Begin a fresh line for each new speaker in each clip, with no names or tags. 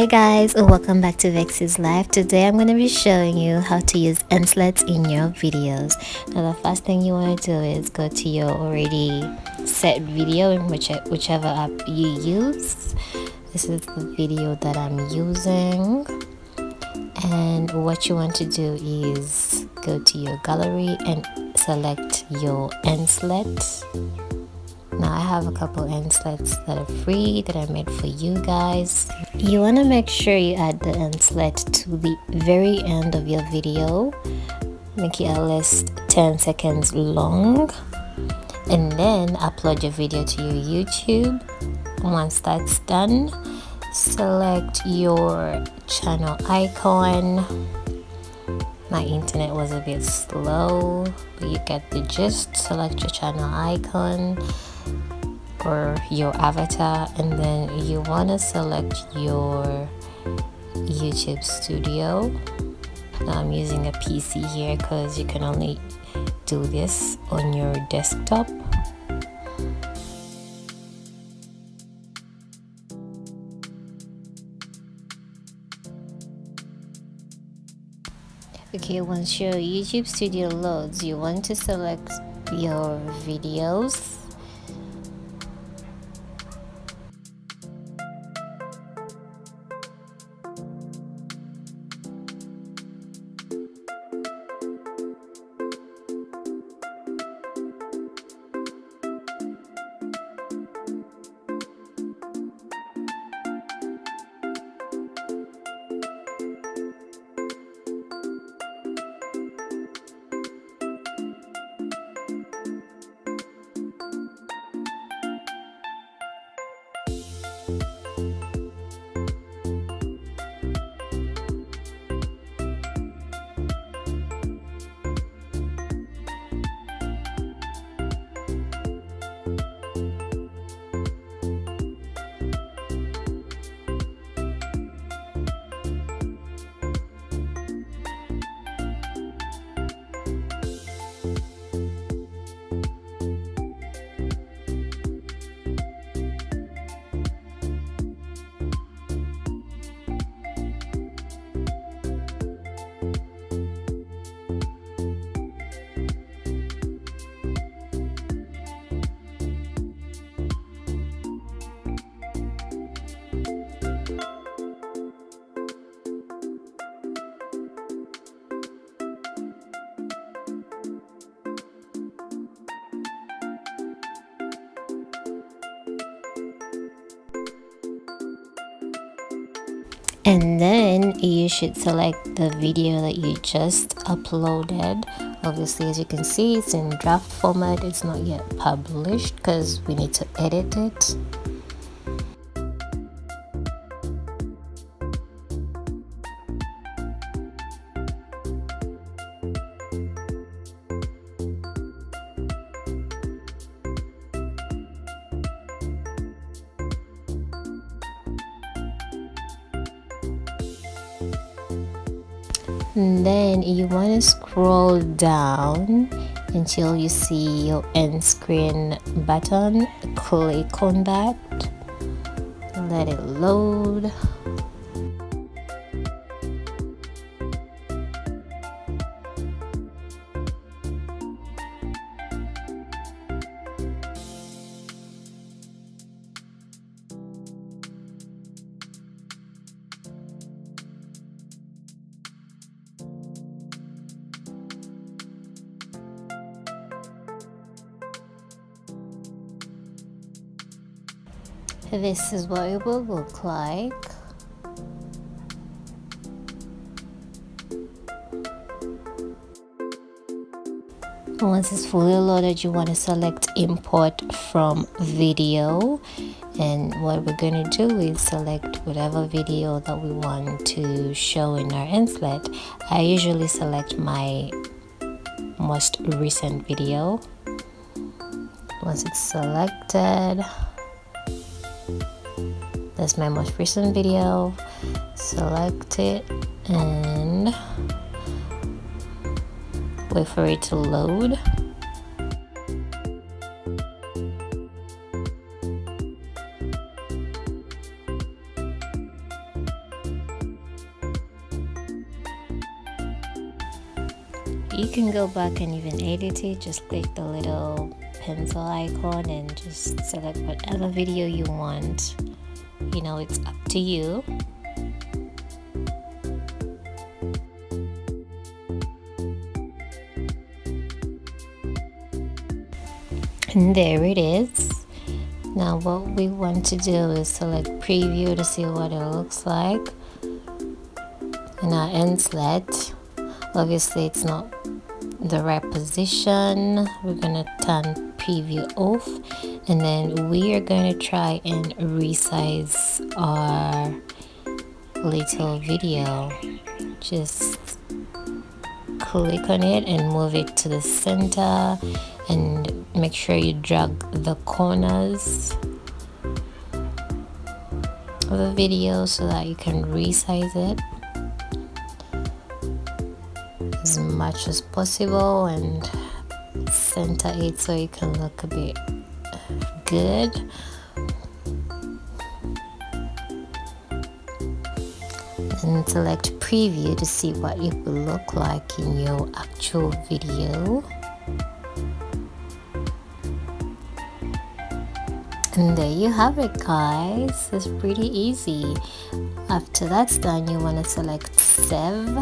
guys, welcome back to Veiws Life. Today I'm going to be showing you how to use endslets in your videos. Now the first thing you want to do is go to your already set video in whichever app you use. This is the video that I'm using, and what you want to do is go to your gallery and select your endslet. Now I have a couple endslets that are free that I made for you guys. You want to make sure you add the endslet to the very end of your video. Make it at least 10 seconds long, and then upload your video to your YouTube. Once that's done, select your channel icon. My internet was a bit slow, but you get the gist. Select your channel icon or your avatar, and then you want to select your YouTube studio. Now I'm using a PC here because you can only do this on your desktop. Okay, once your YouTube studio loads, you want to select your videos. And then you should select the video that you just uploaded. Obviously, as you can see, it's in draft format. It's not yet published because we need to edit it. And then you want to scroll down until you see your end screen button. Click on that, let it load. This is what it will look like. Once it's fully loaded, you want to select import from video, and what we're going to do is select whatever video that we want to show in our endslet. I usually select my most recent video. Once it's selected, that's my most recent video. Select it and wait for it to load. you can go back and even edit it. Just click the little pencil icon and just select whatever video you want. You know, it's up to you. And there it is. Now what we want to do is select preview to see what it looks like in our end slat. Obviously it's not the right position. We're gonna turn preview off, and then we are going to try and resize our little video. Just click on it and move it to the center, and make sure you drag the corners of the video so that you can resize it as much as possible and center it so it can look a bit good. And select preview to see what it will look like in your actual video. And there you have it, guys. It's pretty easy. After that's done, you want to select save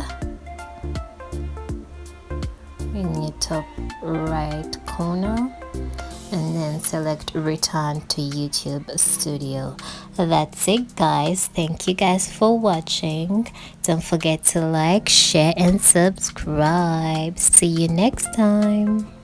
in your top right corner, and then select return to YouTube Studio. That's it, guys. Thank you guys for watching. Don't forget to like, share and subscribe. See you next time.